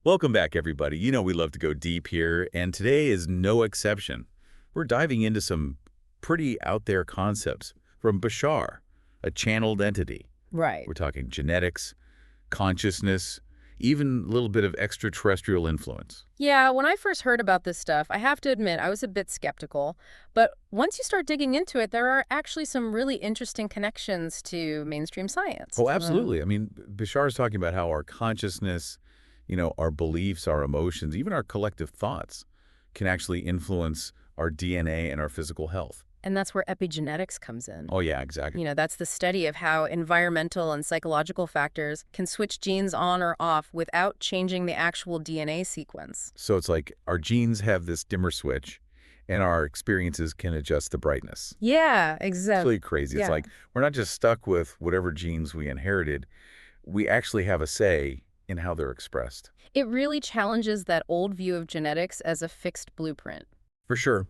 Welcome back, everybody. You know we love to go deep here, and today is no exception. We're diving into some pretty out there concepts from Bashar, a channeled entity. Right. We're talking genetics, consciousness, even a little bit of extraterrestrial influence. Yeah, when I first heard about this stuff, I have to admit I was a bit skeptical. But once you start digging into it, there are actually some really interesting connections to mainstream science. Oh, absolutely. I mean, Bashar is talking about how our consciousness, our beliefs, our emotions, even our collective thoughts can actually influence our DNA and our physical health. And that's where epigenetics comes in. Oh, yeah, exactly. That's the study of how environmental and psychological factors can switch genes on or off without changing the actual DNA sequence. So it's like our genes have this dimmer switch, and our experiences can adjust the brightness. Yeah, It's exactly. really crazy. It's Yeah. like we're not just stuck with whatever genes we inherited. We actually have a say in how they're expressed. It really challenges that old view of genetics as a fixed blueprint. For sure,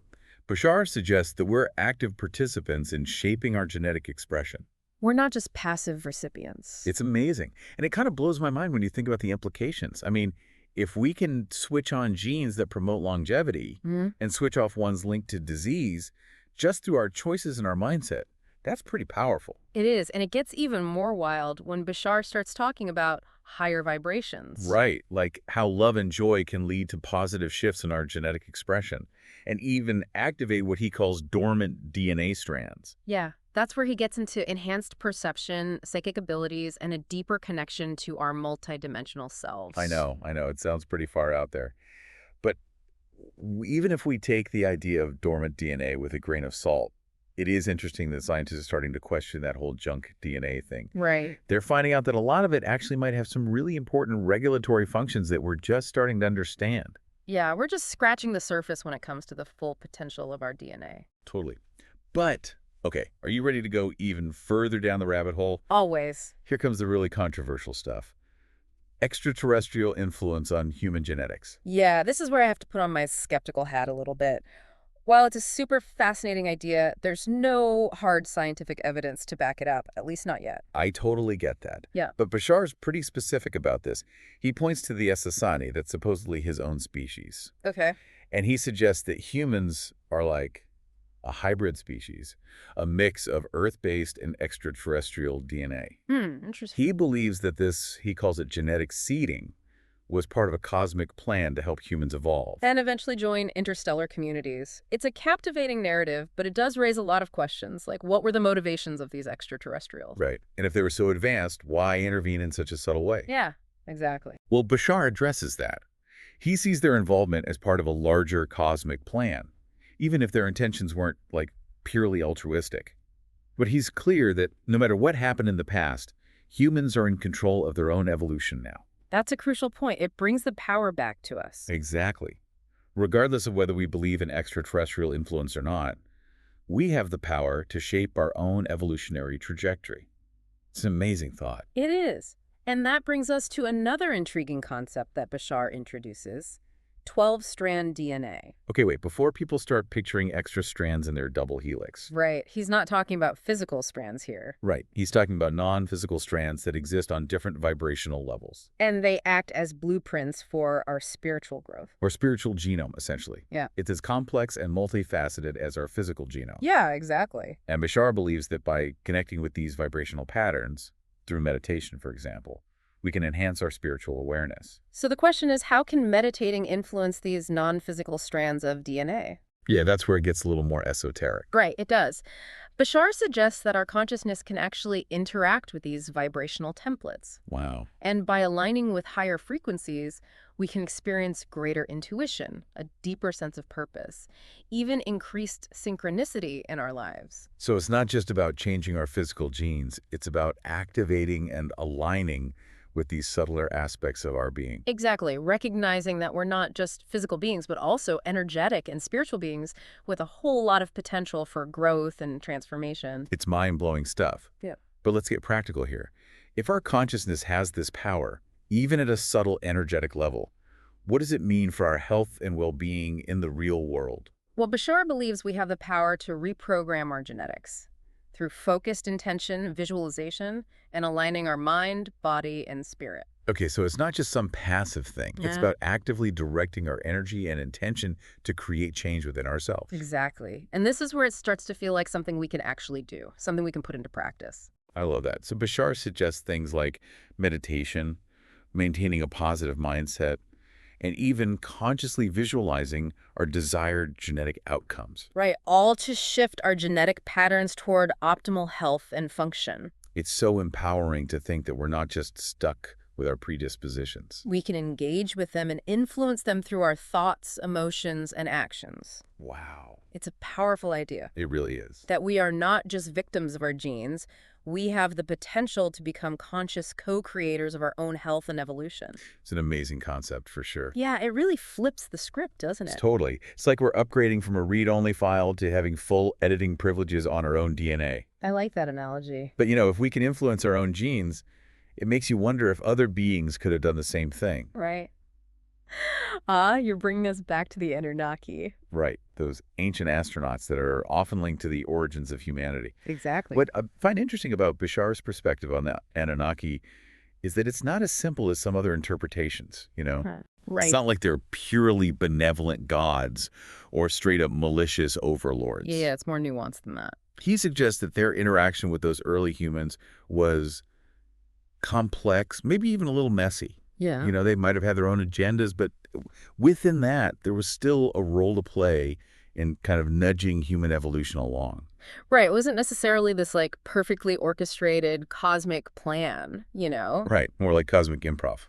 Bashar suggests that we're active participants in shaping our genetic expression. We're not just passive recipients. It's amazing. And it kind of blows my mind when you think about the implications. I mean, if we can switch on genes that promote longevity Mhm. and switch off ones linked to disease just through our choices and our mindset, that's pretty powerful. It is, and it gets even more wild when Bashar starts talking about higher vibrations. Right, like how love and joy can lead to positive shifts in our genetic expression and even activate what he calls dormant DNA strands. Yeah, that's where he gets into enhanced perception, psychic abilities, and a deeper connection to our multidimensional selves. I know, it sounds pretty far out there. But even if we take the idea of dormant DNA with a grain of salt, it is interesting that scientists are starting to question that whole junk DNA thing. Right. They're finding out that a lot of it actually might have some really important regulatory functions that we're just starting to understand. Yeah, we're just scratching the surface when it comes to the full potential of our DNA. Totally. But, okay, are you ready to go even further down the rabbit hole? Always. Here comes the really controversial stuff. Extraterrestrial influence on human genetics. Yeah, this is where I have to put on my skeptical hat a little bit. While it's a super fascinating idea, there's no hard scientific evidence to back it up, at least not yet. I totally get that. Yeah. But Bashar's pretty specific about this. He points to the Ascension that's supposedly his own species. Okay. And he suggests that humans are like a hybrid species, a mix of Earth-based and extraterrestrial DNA. Interesting. He believes that this, he calls it genetic seeding, was part of a cosmic plan to help humans evolve. And eventually join interstellar communities. It's a captivating narrative, but it does raise a lot of questions, like what were the motivations of these extraterrestrials? Right. And if they were so advanced, why intervene in such a subtle way? Yeah, exactly. Well, Bashar addresses that. He sees their involvement as part of a larger cosmic plan, even if their intentions weren't, like, purely altruistic. But he's clear that no matter what happened in the past, humans are in control of their own evolution now. That's a crucial point. It brings the power back to us. Exactly. Regardless of whether we believe in extraterrestrial influence or not, we have the power to shape our own evolutionary trajectory. It's an amazing thought. It is. And that brings us to another intriguing concept that Bashar introduces, 12-strand DNA. Okay, wait, before people start picturing extra strands in their double helix. Right. He's not talking about physical strands here. Right. He's talking about non-physical strands that exist on different vibrational levels. And they act as blueprints for our spiritual growth. Or spiritual genome, essentially. Yeah. It's as complex and multifaceted as our physical genome. Yeah, exactly. And Bashar believes that by connecting with these vibrational patterns, through meditation, for example, we can enhance our spiritual awareness. So the question is, how can meditating influence these non-physical strands of DNA? Yeah, that's where it gets a little more esoteric. Right, it does. Bashar suggests that our consciousness can actually interact with these vibrational templates. Wow. And by aligning with higher frequencies, we can experience greater intuition, a deeper sense of purpose, even increased synchronicity in our lives. So it's not just about changing our physical genes, it's about activating and aligning with these subtler aspects of our being. Exactly, recognizing that we're not just physical beings, but also energetic and spiritual beings with a whole lot of potential for growth and transformation. It's mind-blowing stuff. Yeah. But let's get practical here. If our consciousness has this power, even at a subtle energetic level, what does it mean for our health and well-being in the real world? Well, Bashar believes we have the power to reprogram our genetics through focused intention, visualization, and aligning our mind, body, and spirit. Okay, so it's not just some passive thing. It's Yeah. about actively directing our energy and intention to create change within ourselves. Exactly. And this is where it starts to feel like something we can actually do, something we can put into practice. I love that. So Bashar suggests things like meditation, maintaining a positive mindset, and even consciously visualizing our desired genetic outcomes. Right, all to shift our genetic patterns toward optimal health and function. It's so empowering to think that we're not just stuck with our predispositions. We can engage with them and influence them through our thoughts, emotions, and actions. Wow. It's a powerful idea It really is. that we are not just victims of our genes. We have the potential to become conscious co-creators of our own health and evolution. It's an amazing concept for sure. Yeah, it really flips the script, doesn't It's it? totally. It's like we're upgrading from a read-only file to having full editing privileges on our own DNA. I like that analogy. But if we can influence our own genes, it makes you wonder if other beings could have done the same thing. Right. You're bringing us back to the Anunnaki. Right. Those ancient astronauts that are often linked to the origins of humanity. Exactly. What I find interesting about Bashar's perspective on the Anunnaki is that it's not as simple as some other interpretations. Huh. It's Right. not like they're purely benevolent gods or straight-up malicious overlords. Yeah, it's more nuanced than that. He suggests that their interaction with those early humans was complex, maybe even a little messy. Yeah. They might have had their own agendas, but within that, there was still a role to play in kind of nudging human evolution along. Right. It wasn't necessarily this like perfectly orchestrated cosmic plan. Right. More like cosmic improv.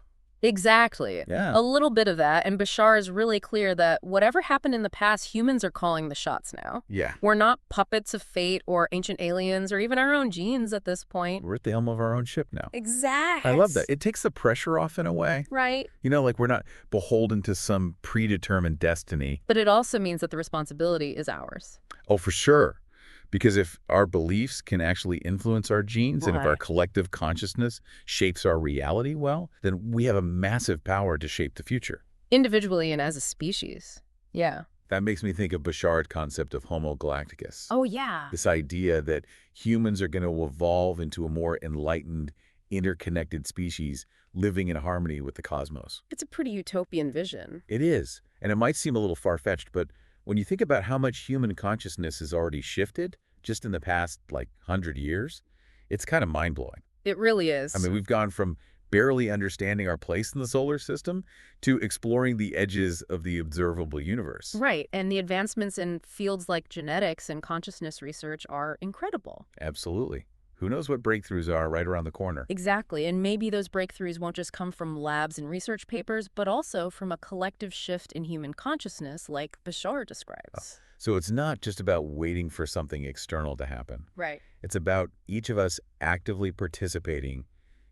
Exactly. Yeah. A little bit of that. And Bashar is really clear that whatever happened in the past, humans are calling the shots now. Yeah. We're not puppets of fate or ancient aliens or even our own genes at this point. We're at the helm of our own ship now. Exactly. I love that. It takes the pressure off in a way. Right. Like we're not beholden to some predetermined destiny. But it also means that the responsibility is ours. Oh, for sure. Because if our beliefs can actually influence our genes and if our Right. collective consciousness shapes our reality, well, then we have a massive power to shape the future. Individually and as a species. Yeah. That makes me think of Bashar's concept of Homo galacticus. Oh, yeah. This idea that humans are going to evolve into a more enlightened, interconnected species living in harmony with the cosmos. It's a pretty utopian vision. It is. And it might seem a little far-fetched, but when you think about how much human consciousness has already shifted just in the past, 100 years, it's kind of mind-blowing. It really is. I mean, we've gone from barely understanding our place in the solar system to exploring the edges of the observable universe. Right. And the advancements in fields like genetics and consciousness research are incredible. Absolutely. Who knows what breakthroughs are right around the corner? Exactly. And maybe those breakthroughs won't just come from labs and research papers, but also from a collective shift in human consciousness like Bashar describes. So it's not just about waiting for something external to happen. Right. It's about each of us actively participating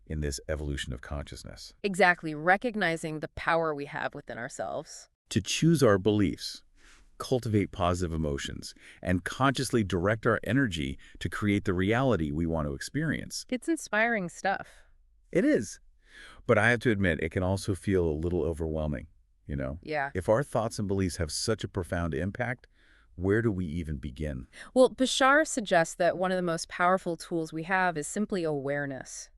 in this evolution of consciousness. Exactly. Recognizing the power we have within ourselves. To choose our beliefs, cultivate positive emotions, and consciously direct our energy to create the reality we want to experience. It's inspiring stuff. It is. But I have to admit, it can also feel a little overwhelming. Yeah. If our thoughts and beliefs have such a profound impact, where do we even begin? Well, Bashar suggests that one of the most powerful tools we have is simply awareness.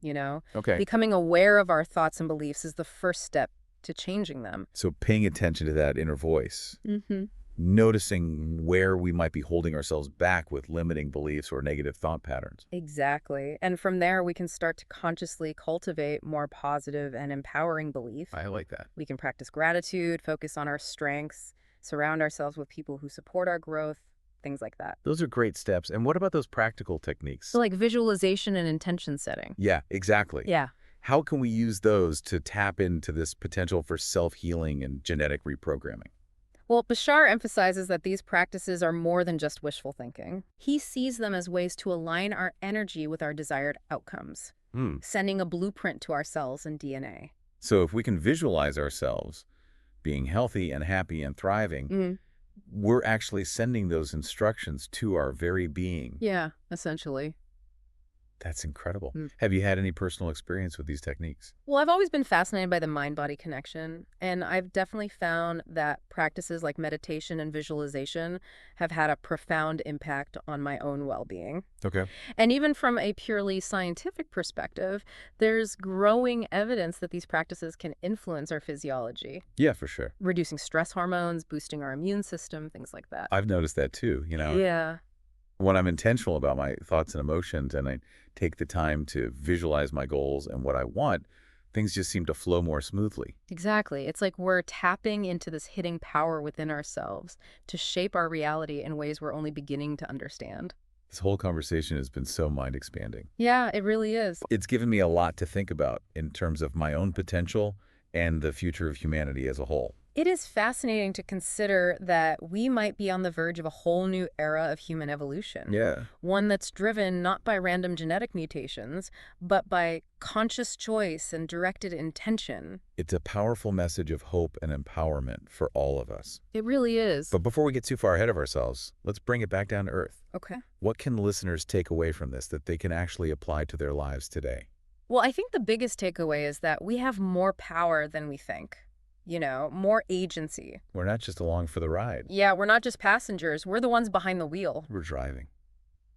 Okay. Becoming aware of our thoughts and beliefs is the first step to changing them. So paying attention to that inner voice, Mm-hmm. noticing where we might be holding ourselves back with limiting beliefs or negative thought patterns. Exactly. And from there, we can start to consciously cultivate more positive and empowering belief. I like that. We can practice gratitude, focus on our strengths, surround ourselves with people who support our growth, things like that. Those are great steps. And what about those practical techniques? So like visualization and intention setting. Yeah, exactly. Yeah. How can we use those to tap into this potential for self-healing and genetic reprogramming? Well, Bashar emphasizes that these practices are more than just wishful thinking. He sees them as ways to align our energy with our desired outcomes, sending a blueprint to our cells and DNA. So if we can visualize ourselves being healthy and happy and thriving, we're actually sending those instructions to our very being. Yeah, essentially. That's incredible. Mm. Have you had any personal experience with these techniques? Well, I've always been fascinated by the mind-body connection, and I've definitely found that practices like meditation and visualization have had a profound impact on my own well-being. Okay. And even from a purely scientific perspective, there's growing evidence that these practices can influence our physiology, Yeah, for sure. reducing stress hormones, boosting our immune system, things like that. I've noticed that too, you know. Yeah, When I'm intentional about my thoughts and emotions and I take the time to visualize my goals and what I want, things just seem to flow more smoothly. exactly. It's like we're tapping into this hidden power within ourselves to shape our reality in ways we're only beginning to understand. This whole conversation has been so mind-expanding. Yeah, it really is. It's given me a lot to think about in terms of my own potential and the future of humanity as a whole. It is fascinating to consider that we might be on the verge of a whole new era of human evolution. Yeah. One that's driven not by random genetic mutations, but by conscious choice and directed intention. It's a powerful message of hope and empowerment for all of us. It really is. But before we get too far ahead of ourselves, let's bring it back down to earth. Okay. What can listeners take away from this that they can actually apply to their lives today? Well, I think the biggest takeaway is that we have more power than we think. More agency. We're not just along for the ride. Yeah, we're not just passengers. We're the ones behind the wheel. We're driving.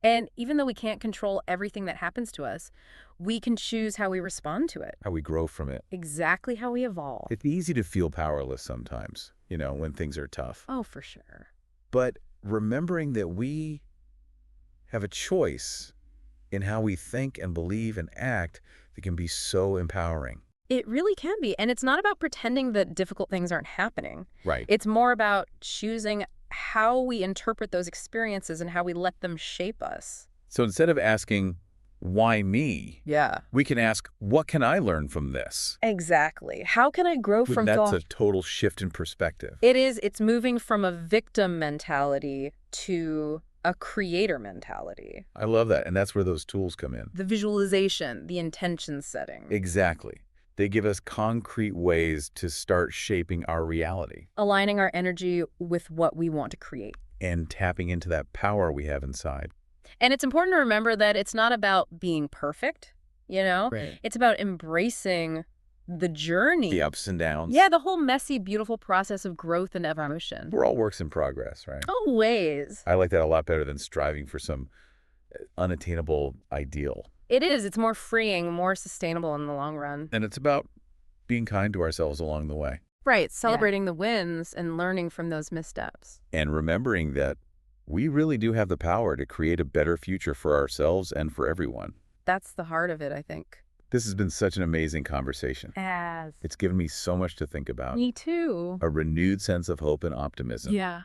And even though we can't control everything that happens to us, we can choose how we respond to it. How we grow from it. Exactly how we evolve. It's easy to feel powerless sometimes, when things are tough. Oh, for sure. But remembering that we have a choice in how we think and believe and act that can be so empowering. It really can be. And it's not about pretending that difficult things aren't happening. Right. It's more about choosing how we interpret those experiences and how we let them shape us. So instead of asking, why me? Yeah. We can ask, what can I learn from this? Exactly. How can I grow from That's a total shift in perspective. It is. It's moving from a victim mentality to a creator mentality. I love that. And that's where those tools come in. The visualization, the intention setting. Exactly. They give us concrete ways to start shaping our reality. Aligning our energy with what we want to create. And tapping into that power we have inside. And it's important to remember that it's not about being perfect, Right. It's about embracing the journey. The ups and downs. Yeah, the whole messy, beautiful process of growth and evolution. We're all works in progress, right? Always. I like that a lot better than striving for some unattainable ideal. It is. It's more freeing, more sustainable in the long run. And it's about being kind to ourselves along the way. Right. Celebrating the wins and learning from those missteps. And remembering that we really do have the power to create a better future for ourselves and for everyone. That's the heart of it, I think. This has been such an amazing conversation. As. It's given me so much to think about. Me too. A renewed sense of hope and optimism. Yeah.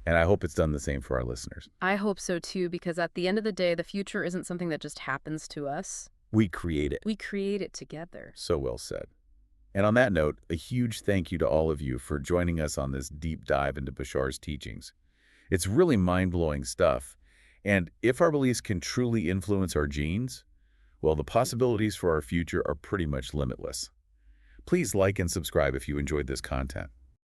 And I hope it's done the same for our listeners. I hope so too, because at the end of the day, the future isn't something that just happens to us. We create it. We create it together. So well said. And on that note, a huge thank you to all of you for joining us on this deep dive into Bashar's teachings. It's really mind-blowing stuff. And if our beliefs can truly influence our genes, well, the possibilities for our future are pretty much limitless. Please like and subscribe if you enjoyed this content.